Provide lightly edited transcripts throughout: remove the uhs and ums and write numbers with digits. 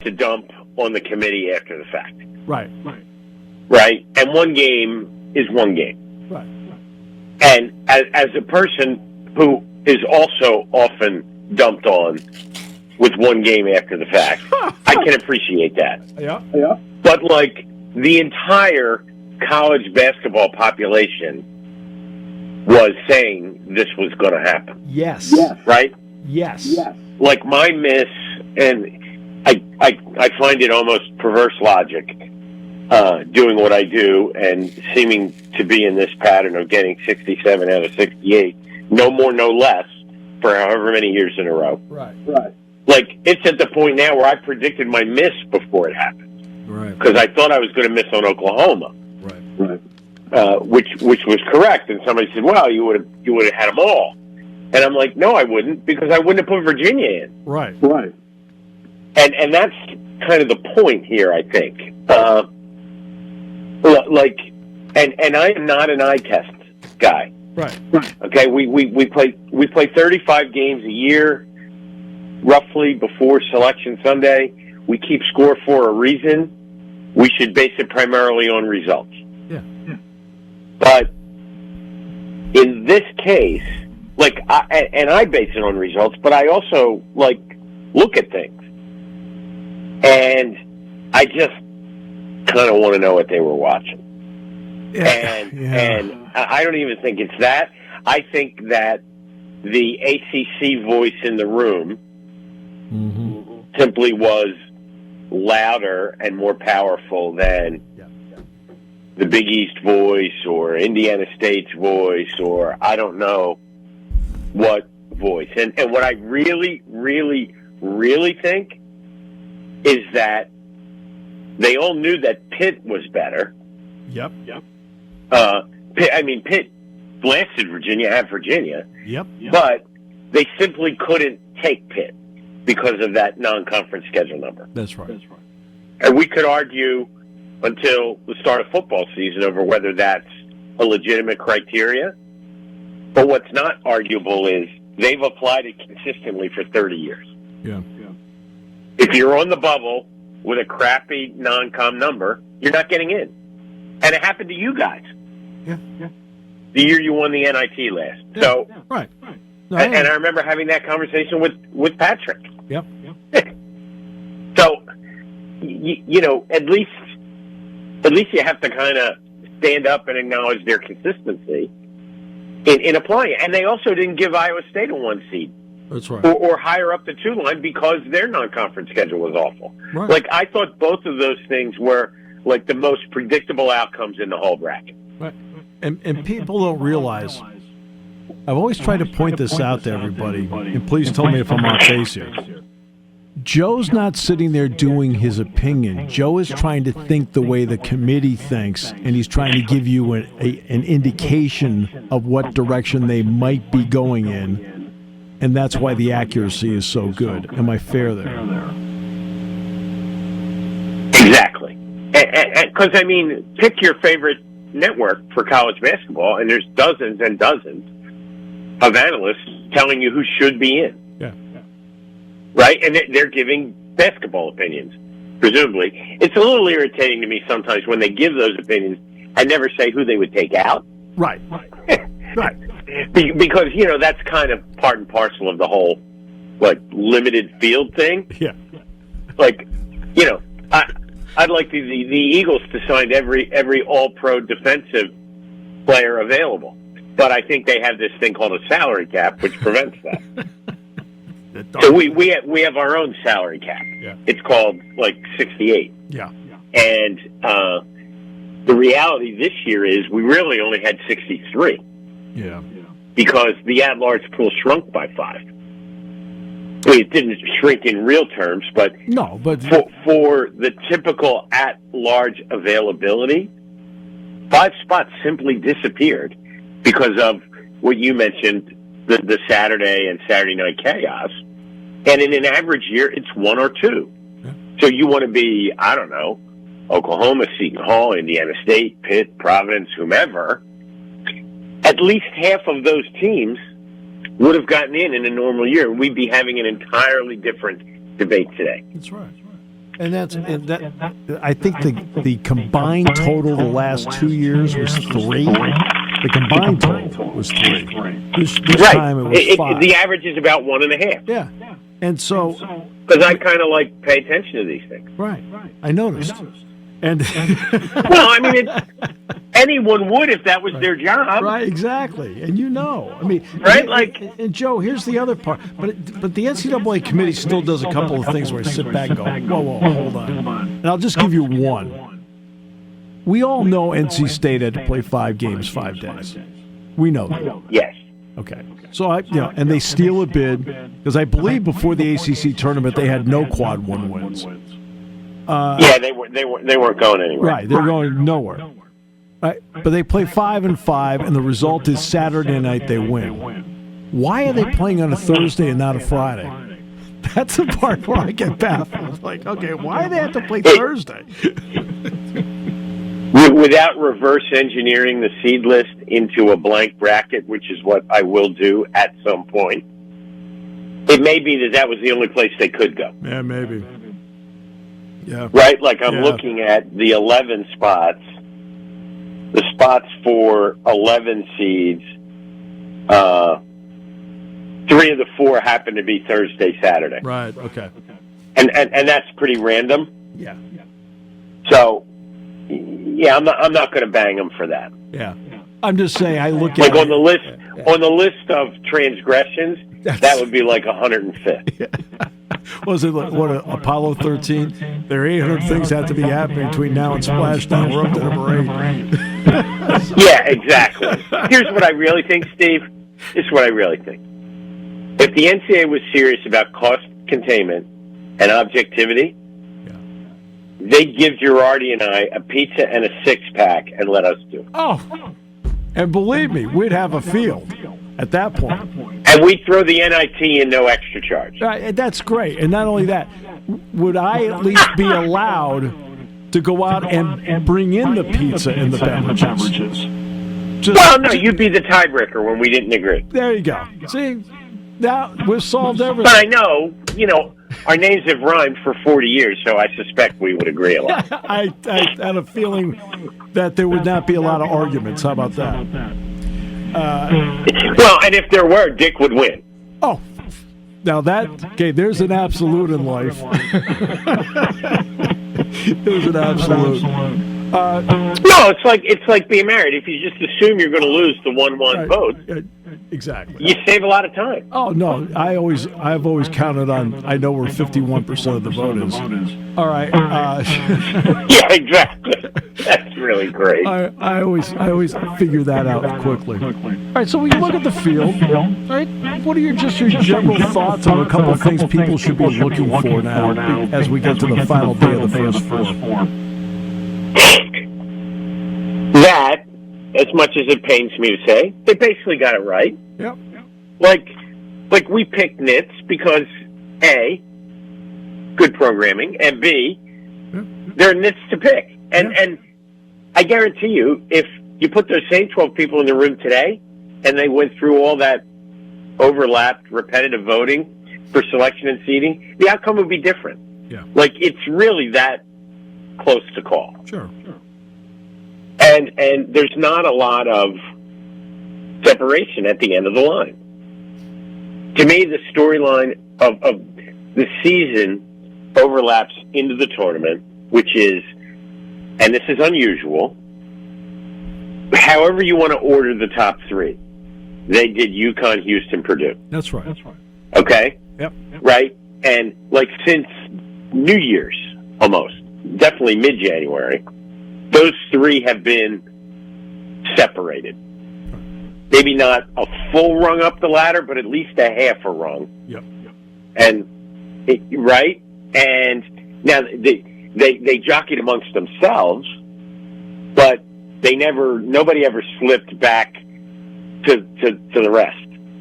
to dump on the committee after the fact. Right. Right? And one game is one game. Right. And as a person who is also often dumped on with one game after the fact, I can appreciate that. Yeah. But, like, the entire college basketball population was saying this was going to happen. Yes. Right? Yes. Like, my miss, and I find it almost perverse logic, doing what I do and seeming to be in this pattern of getting 67 out of 68, no more, no less, for however many years in a row. Right. Like, it's at the point now where I predicted my miss before it happened. Right. Because I thought I was going to miss on Oklahoma. Right. Which was correct. And somebody said, well, you would have had them all. And I'm like, no, I wouldn't, because I wouldn't have put Virginia in. Right. And that's kind of the point here, I think. And I am not an eye test guy. Right. Okay, we play 35 games a year, roughly, before Selection Sunday. We keep score for a reason. We should base it primarily on results. Yeah. But in this case, I base it on results, but I also look at things, and I just kind of want to know what they were watching. And I don't even think it's that. I think that the ACC voice in the room simply was louder and more powerful than the Big East voice or Indiana State's voice or I don't know what voice. And what I really, really, really think is that they all knew that Pitt was better. Yep. Pitt blasted Virginia at Virginia. Yep. But they simply couldn't take Pitt because of that non-conference schedule number. That's right. And we could argue until the start of football season over whether that's a legitimate criteria. But what's not arguable is they've applied it consistently for 30 years. Yeah. If you're on the bubble with a crappy non-com number, you're not getting in. And it happened to you guys. Yeah. The year you won the NIT last. Yeah. So, Right. No, and I remember having that conversation with Patrick. Yep. So, at least you have to kind of stand up and acknowledge their consistency in applying it. And they also didn't give Iowa State a 1 seed. That's right. Or higher up the 2 line because their non-conference schedule was awful. Right. I thought both of those things were the most predictable outcomes in the whole bracket. Right. And people don't realize, I've always tried to point this out to everybody, and please tell me if I'm off base here. Joe's not sitting there doing his opinion. Joe is trying to think the way the committee thinks, and he's trying to give you an indication of what direction they might be going in, and that's why the accuracy is so good. Am I fair there? Exactly. Because, pick your favorite network for college basketball, and there's dozens and dozens of analysts telling you who should be in. Yeah. Right? And they're giving basketball opinions, presumably. It's a little irritating to me sometimes when they give those opinions and never say who they would take out. Right. Because, that's kind of part and parcel of the whole, limited field thing. Yeah. I'd like the Eagles to sign every all-pro defensive player available. But I think they have this thing called a salary cap, which prevents that. So we have our own salary cap. Yeah. It's called 68. Yeah. And the reality this year is we really only had 63. Yeah. Because the at-large pool shrunk by 5. It didn't shrink in real terms, but for the typical at-large availability, 5 spots simply disappeared because of what you mentioned, the Saturday and Saturday night chaos. And in an average year, it's 1 or 2. Yeah. So you want to be, I don't know, Oklahoma, Seton Hall, Indiana State, Pitt, Providence, whomever. At least half of those teams would have gotten in a normal year. We'd be having an entirely different debate today. That's right. I think the combined total the last 2 years was 3. The combined total was 3. This time it was 5. The average is about 1.5. Yeah. And so, because I kind of pay attention to these things. Right. I noticed. And well, I mean, anyone would if that was their job. Right, exactly. And I mean, right? And Joe, here's the other part. But the NCAA committee still does a couple of things where I sit back and go, whoa, hold on. And I'll just give you one. We all know NC State had to play 5 games, 5 days. We know that. Yes. Okay. So and they steal a bid because I believe before the ACC tournament they had no quad 1 wins. They weren't going anywhere. Right, they're going nowhere. Right, but they play 5-5, and the result is Saturday night they win. Why are they playing on a Thursday and not a Friday? That's the part where I get baffled. Like, okay, why do they have to play Thursday? Without reverse engineering the seed list into a blank bracket, which is what I will do at some point, it may be that was the only place they could go. Yeah, maybe. Yeah. Right? I'm looking at the 11 spots. The spots for 11 seeds, 3 of the 4 happen to be Thursday, Saturday. Right, okay. And that's pretty random. Yeah. So, I'm not going to bang them for that. Yeah. I'm just saying, I look at on the list of transgressions, that would be 105th. Was it Apollo 13? There are 800 things that have to be happening between now and Splashdown. We're up to number 8. Yeah, exactly. Here's what I really think, Steve. This is what I really think. If the NCAA was serious about cost containment and objectivity, they'd give Girardi and I a pizza and a 6-pack and let us do it. Oh, and believe me, we'd have a field at that point. And we throw the NIT in no extra charge. That's great. And not only that, would I at least be allowed to go out and bring in the pizza and the beverages? No, you'd be the tiebreaker when we didn't agree. There you go. See, now we've solved everything. But I know, our names have rhymed for 40 years, so I suspect we would agree a lot. I had a feeling that there would not be a lot of arguments. How about that? And if there were, Dick would win. Oh, now there's an absolute in life. There's an absolute. No, it's like being married. If you just assume you're going to lose the 1-1 vote, exactly, you save a lot of time. Oh no, I've always counted on. I know where 51% of the vote is. All right. Yeah, exactly. That's really great. I always figure that out quickly. All right, so we look at the field. Right, what are your general thoughts on a couple of things people should be looking for now as we get to the final day of the first 4? That, as much as it pains me to say, they basically got it right. Yep. Like we picked nits because A, good programming, and B, they're nits to pick. And I guarantee you, if you put those same 12 people in the room today, and they went through all that overlapped, repetitive voting for selection and seeding, the outcome would be different. Yeah. It's really that close to call. Sure. And there's not a lot of separation at the end of the line. To me, the storyline of the season overlaps into the tournament, which is, and this is unusual, however you want to order the top 3. They did UConn, Houston, Purdue. That's right. Okay? Yep. Right? And since New Year's, almost, definitely mid-January, those 3 have been separated. Maybe not a full rung up the ladder, but at least a half a rung. Yep. And right? And now they jockeyed amongst themselves, but nobody ever slipped back to the rest,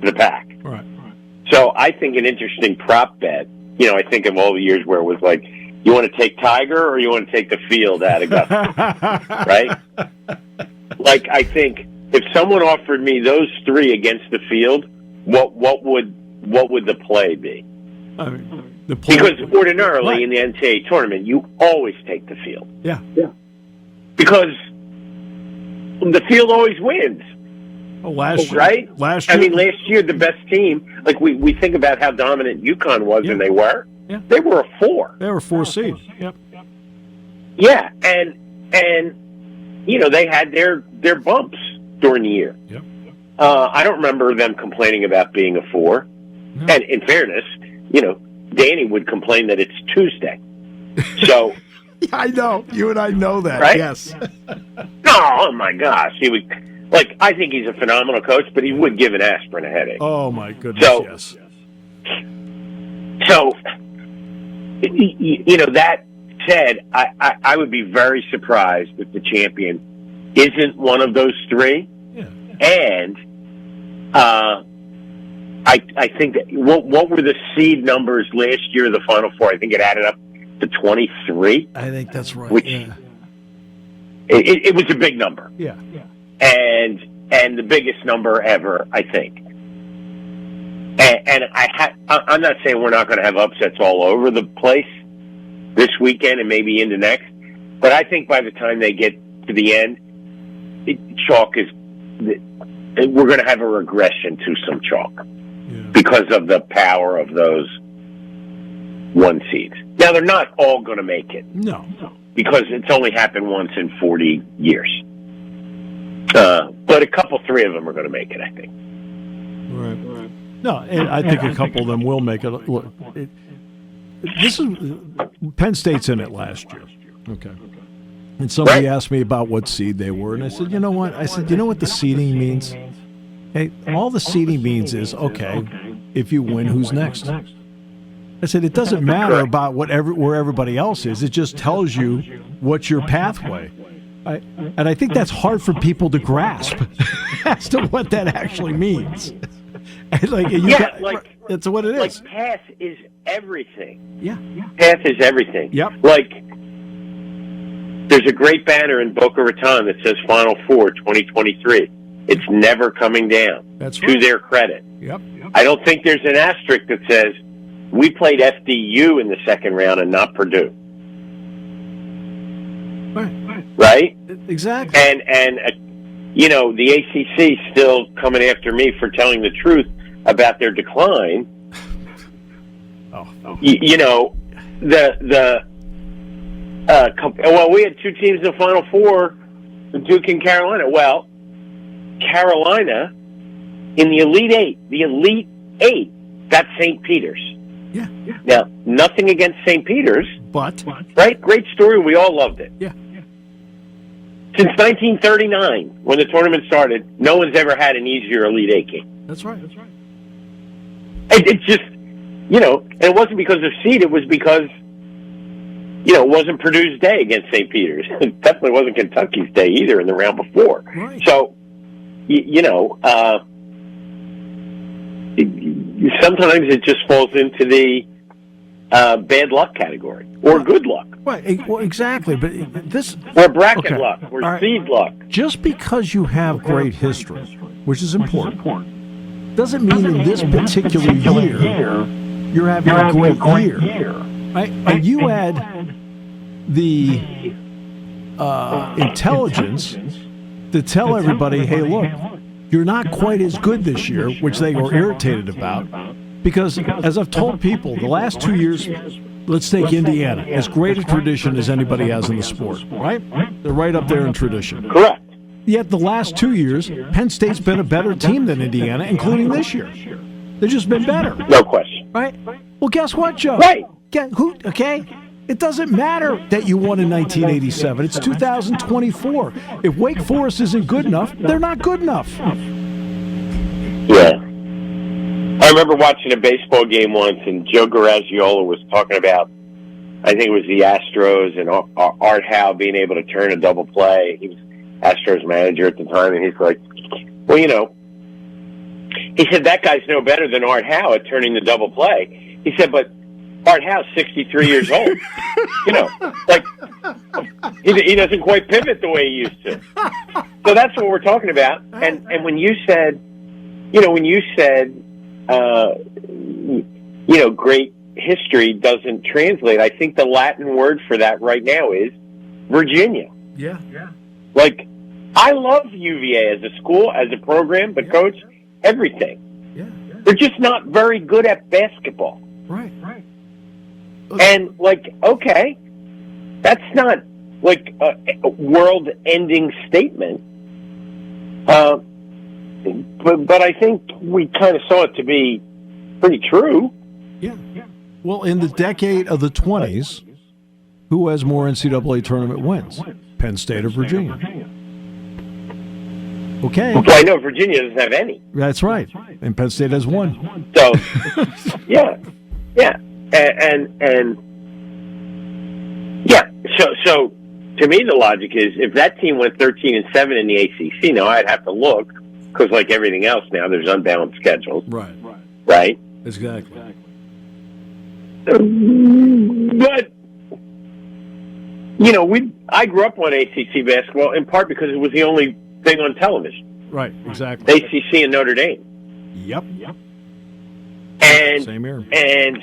to the pack. Right. So I think an interesting prop bet, I think of all the years where it was like, you want to take Tiger or you want to take the field at Augusta, right? I think if someone offered me those 3 against the field, what would the play be? I mean, Because ordinarily in the NCAA tournament, you always take the field. Yeah. Because the field always wins. Last year. Last year, the best team, like we think about how dominant UConn was, and they were. Yeah. They were a 4. They were 4 seed. Yep. Yeah, and they had their bumps during the year. Yep. I don't remember them complaining about being a 4. No. And in fairness, Danny would complain that it's Tuesday. So I know. You and I know that. Right? Yes. Oh my gosh. He would I think he's a phenomenal coach, but he would give an aspirin a headache. Oh my goodness, yes. So that said, I would be very surprised if the champion isn't one of those 3. Yeah. And I think that what were the seed numbers last year of the Final Four? I think it added up to 23. I think that's right. Which it was a big number. Yeah. And the biggest number ever, I think. And I'm not saying we're not going to have upsets all over the place this weekend and maybe into next, but I think by the time they get to the end, we're going to have a regression to some chalk because of the power of those 1 seeds. Now, they're not all going to make it. No. Because it's only happened once in 40 years. But 3 of them are going to make it, I think. Right. No, and I think a couple of them will make it. Look, this is Penn State's in it last year. Okay. And somebody asked me about what seed they were, and I said, you know what? I said, you know what the seeding means? Hey, all the seeding means is, okay, if you win, who's next? I said, it doesn't matter about where everybody else is. It just tells you what's your pathway. And I think that's hard for people to grasp as to what that actually means. That's what it is. Like, path is everything. Yeah. Path is everything. Yep. There's a great banner in Boca Raton that says Final Four 2023. It's never coming down. That's right. To their credit. Yep. I don't think there's an asterisk that says we played FDU in the second round and not Purdue. Right? Exactly. And the ACC still coming after me for telling the truth about their decline. We had 2 teams in the Final Four, Duke and Carolina. Well, Carolina in the Elite Eight, that's St. Peter's. Yeah. Now, nothing against St. Peter's, but right? Great story. We all loved it. Yeah. Since 1939, when the tournament started, no one's ever had an easier Elite Eight game. That's right. It's just, and it wasn't because of seed. It was because, it wasn't Purdue's day against St. Peter's. It definitely wasn't Kentucky's day either in the round before. Right. So, sometimes it just falls into the bad luck category or good luck. Right. Well, exactly. But this or bracket luck or seed luck. Just because you have great history, which is important, doesn't mean in this particular year you're having a great year. Right? And you add the intelligence to tell everybody, hey, look, you're not quite as good this year, which they were irritated about, because as I've told people, the last 2 years, let's take Indiana, as great a tradition as anybody has in the sport, right? They're right up there in tradition. Correct. Yet the last 2 years, Penn State's been a better team than Indiana, including this year. They've just been better. No question. Right? Well, guess what, Joe? Right. Okay? It doesn't matter that you won in 1987. It's 2024. If Wake Forest isn't good enough, they're not good enough. Yeah. I remember watching a baseball game once, and Joe Garagiola was talking about, I think it was the Astros and Art Howe being able to turn a double play. He was Astros manager at the time, and he's like, well, he said, that guy's no better than Art Howe at turning the double play. He said, but Art Howe's 63 years old. He doesn't quite pivot the way he used to. So that's what we're talking about. And when you said, great history doesn't translate. I think the Latin word for that right now is Virginia. Yeah. Like, I love UVA as a school, as a program, the coach, everything. Yeah. They're just not very good at basketball. Right. And, like, okay, that's not, like, a world-ending statement. But I think we kind of saw it to be pretty true. Yeah. Well, in the decade of the 20s, who has more NCAA tournament wins? Penn State or Virginia? Okay. Well, I know Virginia doesn't have any. That's right. And Penn State has one. So, yeah. And yeah. So to me, the logic is if that team went 13-7 in the ACC, now I'd have to look because, like everything else now, there's unbalanced schedules. Right? Exactly. But I grew up on ACC basketball in part because it was the only thing on television. Right, exactly. ACC and Notre Dame. Yep. And same here. And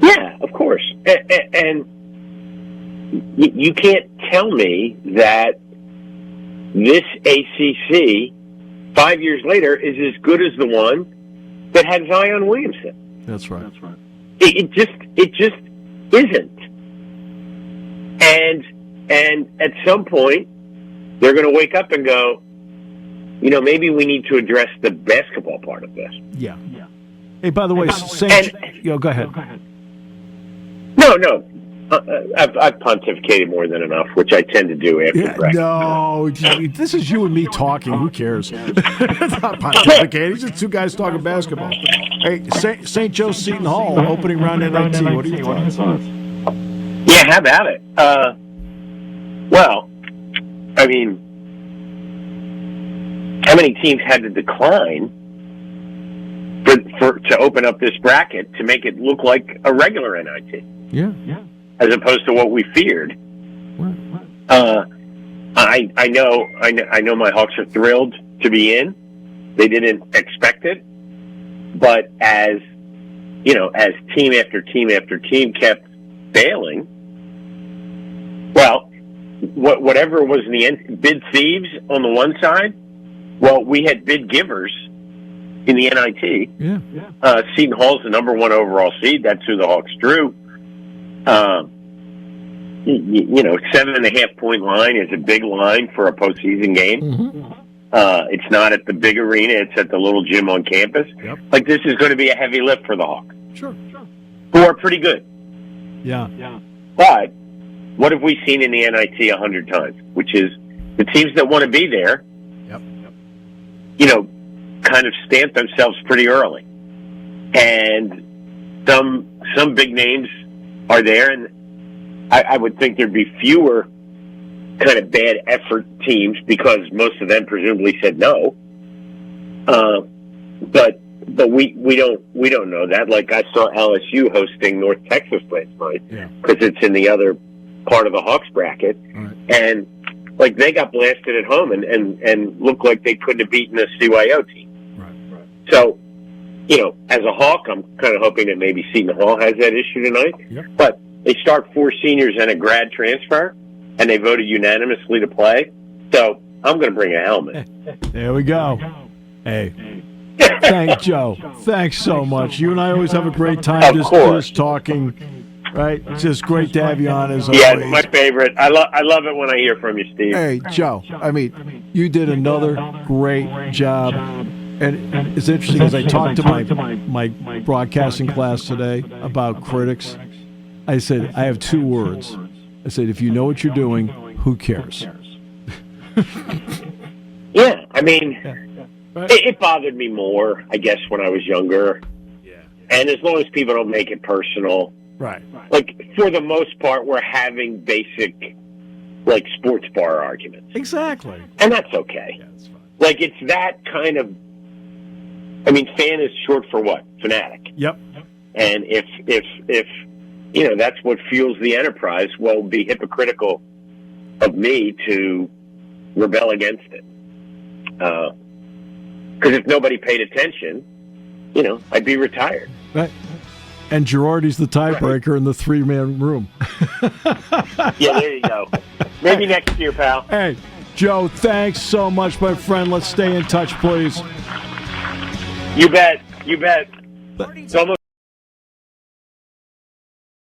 yeah, of course. And you can't tell me that this ACC 5 years later is as good as the one that had Zion Williamson. That's right. It just isn't. And at some point, they're going to wake up and go, maybe we need to address the basketball part of this. Yeah. Hey, by the way, go ahead. No. I've pontificated more than enough, which I tend to do after practice. No, this is you and me talking. Who cares? It's not pontificating. It's just two guys talking basketball. Hey, St. Joe Seton Hall, opening round NIT. What are your thoughts? Yeah, how about it? Well, I mean, how many teams had to decline to open up this bracket to make it look like a regular NIT? Yeah. As opposed to what we feared. I know my Hawks are thrilled to be in. They didn't expect it, but as team after team after team kept failing, well, whatever was in the end, bid thieves on the one side. Well, we had bid givers in the NIT. Yeah. Seton Hall's the number 1 overall seed. That's who the Hawks drew. 7.5 point line is a big line for a postseason game. Mm-hmm. It's not at the big arena; it's at the little gym on campus. Yep. Like, this is going to be a heavy lift for the Hawks, Sure. who are pretty good. Yeah. But what have we seen in the NIT 100 times? Which is the teams that want to be there. Yep. Kind of stamp themselves pretty early, and some big names are there, and I would think there'd be fewer kind of bad effort teams because most of them presumably said no. But we don't know that. Like, I saw LSU hosting North Texas last night because it's in the other part of the Hawks bracket, and like they got blasted at home and looked like they couldn't have beaten a CYO team. Right. So, as a Hawk, I'm kind of hoping that maybe Seton Hall has that issue tonight. Yep. But they start 4 seniors and a grad transfer, and they voted unanimously to play. So I'm going to bring a helmet. There we go. Hey. Thanks, Joe. Thanks so much. You and I always have a great time just talking. Right? It's just great to have you on as always. Yeah, it's my favorite. I love it when I hear from you, Steve. Hey, Joe. I mean, you did another great job. And it's interesting because I talked to my broadcasting class today about critics. I said, I have 2 words. I said, if you know what you're doing, who cares? Yeah, I mean, it bothered me more, I guess, when I was younger. Yeah. And as long as people don't make it personal. Right. Like, for the most part, we're having basic, like, sports bar arguments. Exactly. And that's okay. Yeah, that's fine. Like, it's that kind of, I mean, fan is short for what? Fanatic. Yep. And if that's what fuels the enterprise, well, it would be hypocritical of me to rebel against it. Because if nobody paid attention, I'd be retired. Right. And Girardi's the tiebreaker in the 3-man room. Yeah, there you go. Maybe next year, pal. Hey, Joe, thanks so much, my friend. Let's stay in touch, please. You bet. It's almost